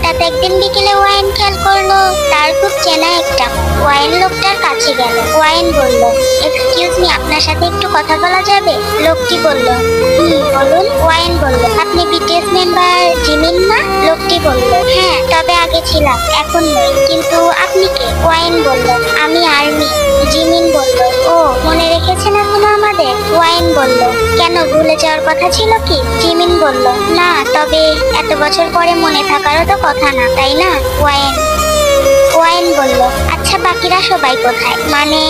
হঠাৎ একদিন বিকেলে ওয়াইন খেয়াল করলো তার খুব চেনা একটা ওয়াইন লোকটার কাছে গেল। ওয়াইন বলল, এক্সকিউজ মি, আপনার সাথে একটু কথা বলা যাবে? লোকটি বলল, বলুন। ওয়াইন বলল, আপনি বিটিএস মেম্বার জিমিন না? লোকটি বলল, হ্যাঁ, তবে আগে ছিলাম, এখন নই। কিন্তু আপনি কে? ওয়াইন বলল, আমি আর্মি। জিমিন বলল, ও, মনে রেখেছেন এখনো আমাদের? ওয়াইন বলল, কেন, ভুলে যাওয়ার কথা ছিল কি? জিমিন বলল, না, তবে এত বছর পরে মনে থাকারও তো কথা না, তাই না? ওয়াইন বলল, আচ্ছা, বাকিরা সবাই কোথায়? মানে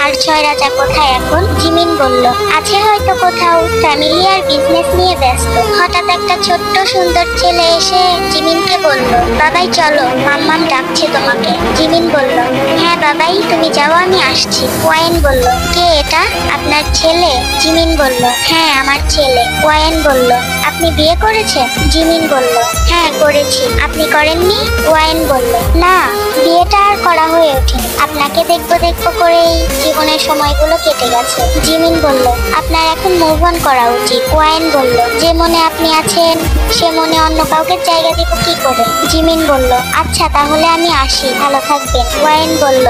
আর 6 রাজা কোথায় এখন? জিমিন বলল, আছে হয়তো কোথাও, ফ্যামিলি আর বিজনেস নিয়ে ব্যস্ত। হঠাৎ একটা ছোট্ট সুন্দর ছেলে এসে জিমিনকে বলল, বাবাই চলো, মাম্মাম ডাকছে তোমাকে। জিমিন বলল, হ্যাঁ বাবাই, তুমি যাও, আমি আসছি। ওয়াইন বলল, কে এটা? আপনার ছেলে? জিমিন বলল, হ্যাঁ, আমার ছেলে। ওয়াইন বলল, আপনি বিয়ে করেছেন? জিমিন বলল, হ্যাঁ, করেছি। আপনি করেননি? ওয়াইন বলল, না, বিয়েটা আর করা হয়ে ওঠেনি। আপনাকে দেখবো দেখবো করেই জীবনের সময়গুলো কেটে গেছে। জিমিন বলল, আপনার এখন মুভ অন করা উচিত। ওয়াইন বলল, যে মনে আপনি আছেন সে মনে অন্য কাউকে জায়গা দিব কি করে? জিমিন বলল, আচ্ছা, তাহলে আমি আসি, ভালো থাকবেন। ওয়াইন বলল,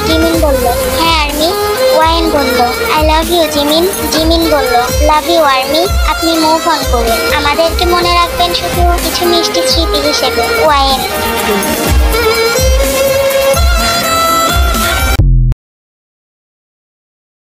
জিমিন বলল, হ্যাঁ আর্মি। ওয়াইন বলল, I love you Jimin. Jimin বলল, লাভ ইউ আর্মি। আপনি মুভ অন করুন, আমাদেরকে মনে রাখবেন শুধু কিছু মিষ্টি স্মৃতি হিসেবে। ওয়াইন।